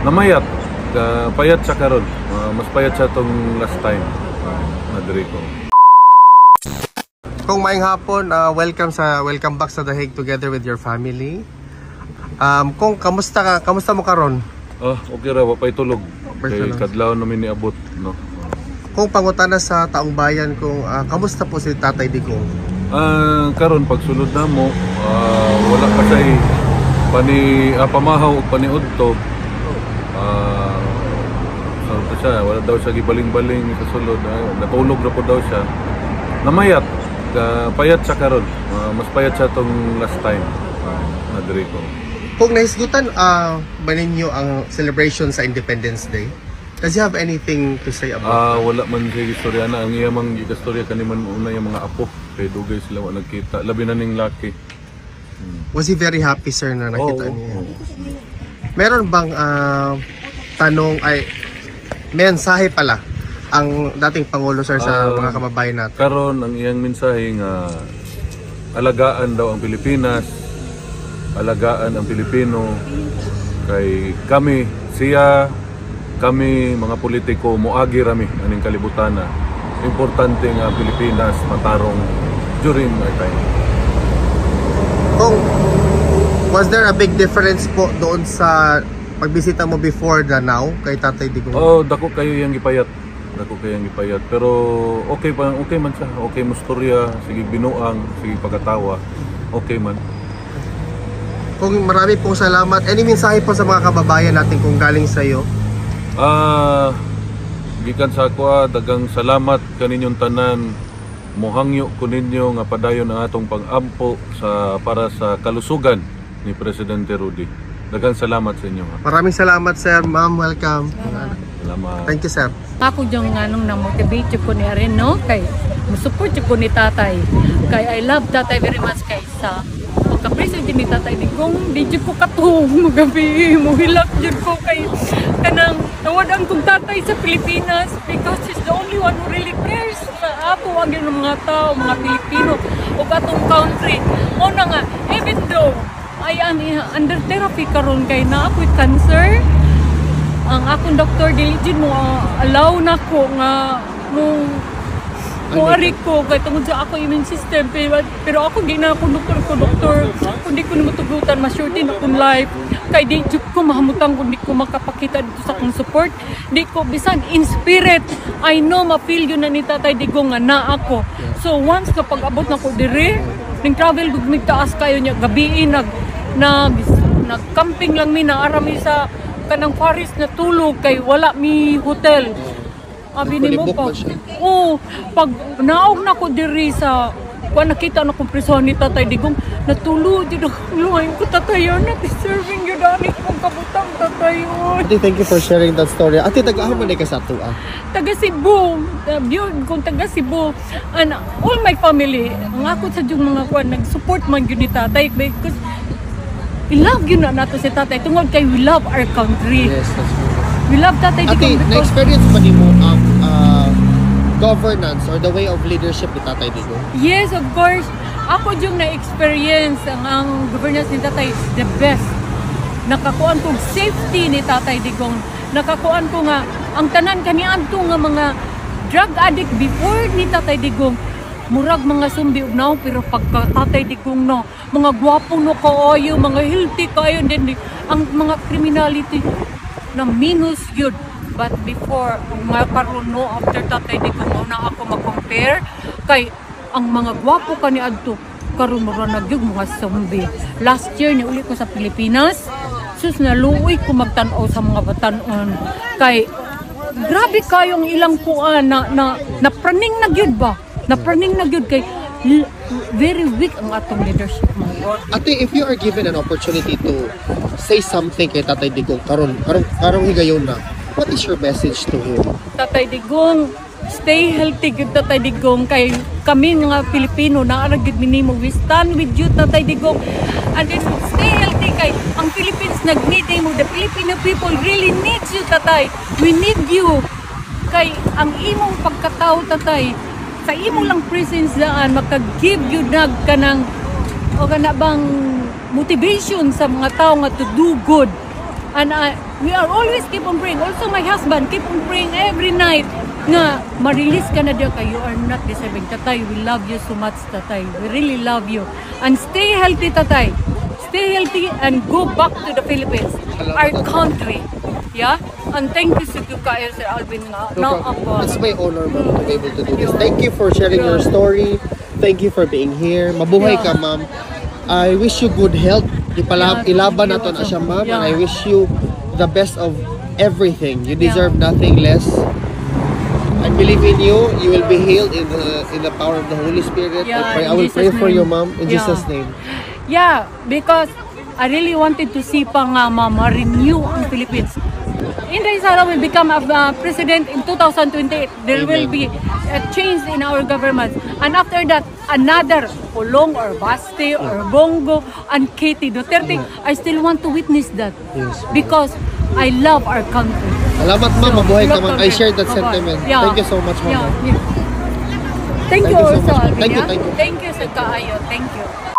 Namayat, payat siya karon. Mas payat siya tong last time. Madre ko. Kung maayong hapon, welcome back sa The Hague together with your family. Kung kamusta mo karon? Okay ra, wapay tulog. Kay kadlaw namin niabot, no. Kung pangutana sa taong bayan kung kamusta po si Tatay Digong? Karon pagsulod na mo, wala pa say pamahaw ug paniudto. Wala daw siya gibaling-baling sa sulod. Natulog na po daw siya. Namayat, payat siya karon. Mas payat siya tong last time. Madre ko. Kung nahisgutan ba ninyo ang celebration sa Independence Day? Does you have anything to say about Wala man siya istorya na. Ang iyamang istorya kaniman una yung mga apo. Kaya dugay sila wala nagkita. Labi na ning laki. Was he very happy, sir, na nakita niya? Meron bang mensahe pala ang dating Pangulo, sir, sa mga kababayan natin? Karon ang iyang mensahe nga alagaan daw ang Pilipinas, alagaan ang Pilipino, kay kami mga politiko moagi rami aning kalibutan na importante nga ang Pilipinas matarong during my time. Was there a big difference po doon sa pagbisita mo before the now kay Tatay Digong? Dako kayo yang gipayat. Pero okay man siya. Okay mo storya, sige binuang, sige pagkatawa. Okay man. Kung marami pong salamat. Any mensahe po sa mga kababayan natin kung galing sa iyo? Gikan sa ako, dagang salamat kaninyong tanan. Mohangyo ko ninyo nga padayon ang atong pag-ampo para sa kalusugan ni Presidente Rudy. Dagang salamat sa inyo. Maraming salamat, sir. Ma'am, welcome. Salamat. Thank you, sir. Ako yung na-motivate ko ni Aren, no? Kay musupport ko ni Tatay. Kay I love Tatay very much kay sa pagka-president ni Tatay Digong, di ko katong magabi, muhilak dyan ko kay kanang nawadang kong tatay sa Pilipinas because he's the only one who really cares sa ato ang mga tao, mga Pilipino o atong country. O na nga, even though I am under therapy karon kay na ako'y cancer, ang akong doktor diligid mo allow na ko nga muari ko kay tungod sa ako immune system pero ako di na ako doktor kundi ko na matugutan ma-shorten akong life kay di ko mahamutang kundi ko makapakita dito sa akong support di ko bisan in spirit I know ma-feel yun na ni Tatay Digong nga na ako so once kapag abot na ko dire ning travel gugmig taas kayo niya gabi nag-camping lang mi na arami sa kanang Paris na tulog kay wala mi hotel. Abi ni mo pag naog na ko diri sa nakita na kong prison ni Tatay Digong natulog din luhay ko tatayon na deserving yun ani kong kabutang tatayon. Thank you for sharing that story. Ate, taga-aho man ka sa atua? Taga Cebu. Yun kung taga Cebu. And all my family, ang ako sa yung mga kwan, nag-support man yun ni Tatay because we love yun na nato si Tatay. Tungod kay we love our country. Yes, that's true. We love Tatay Digong. Ate, na-experience ba mo ang governance or the way of leadership ni Tatay Digong? Yes, of course. Ako yung na-experience ang governance ni Tatay the best. Nakakuan ko safety ni Tatay Digong. Nakakuan ko nga ang tanan kaniadto nga mga drug addict before ni Tatay Digong. Murag mga sumbi now pero pagka Tatay Digong no, mga gwapo no kaayo, mga healthy kayo din ang mga criminality na minus yun. But before, karon no, after Tatay Digong na ako mag-compare kay ang mga gwapo kaniadto karon mura nagyug mga zombie. Last year ni uli ko sa Pilipinas, sus naluoy ko magtan-aw sa mga batan-on kay grabe kayong ilang kuan na praning na gyud ba? Na praning na gyud kay very weak ang atong leadership mo. Ate, if you are given an opportunity to say something kay Tatay Digong karong higayon na, what is your message to him? Tatay Digong, stay healthy gyud Tatay Digong kay kami mga Pilipino na gyud minimo we stand with you Tatay Digong and then stay healthy kay ang Philippines nag-need mo, the Filipino people really needs you Tatay. We need you kay ang imong pagkatao Tatay sa imo lang presence daan maka-give you kanang o kana bang motivation sa mga tao nga to do good and we are always keep on praying. Also my husband keep on praying every night nga ma-release ka na diya kay you are not deserving. Tatay, we love you so much, tatay. We really love you. And stay healthy, tatay. Stay healthy and go back to the Philippines, our country. Yeah? And thank you sa kayo, Sir Alvin nga. No Na problem. ako. It's my honor, ma'am, to be able to do this. Thank you for sharing your story. Thank you for being here. Mabuhay ka, ma'am. I wish you good health. Ilaban nato na siya, ma'am. And I wish you the best of everything. You deserve nothing less. I believe in you. You will be healed in the power of the Holy Spirit. Yeah, I will in pray Jesus' for you, name. ma'am. In Yeah. Jesus' name. Yeah, because I really wanted to see pa nga ma-renew ang Philippines. Inday Sara will become a president in 2028. There will be a change in our government. And after that, another Pulong or Baste or Bongo and Katie Duterte. I still want to witness that. Yes. Because I love our country. Salamat, ma'am. Mabuhay ka, ma'am. I Dr. share that Bye-bye. sentiment. Yeah. Thank you so much, ma'am. Yeah. Thank you Thank you so also, much. Alvin. Thank you, yeah? thank you. Thank you sa kaayo. Thank you.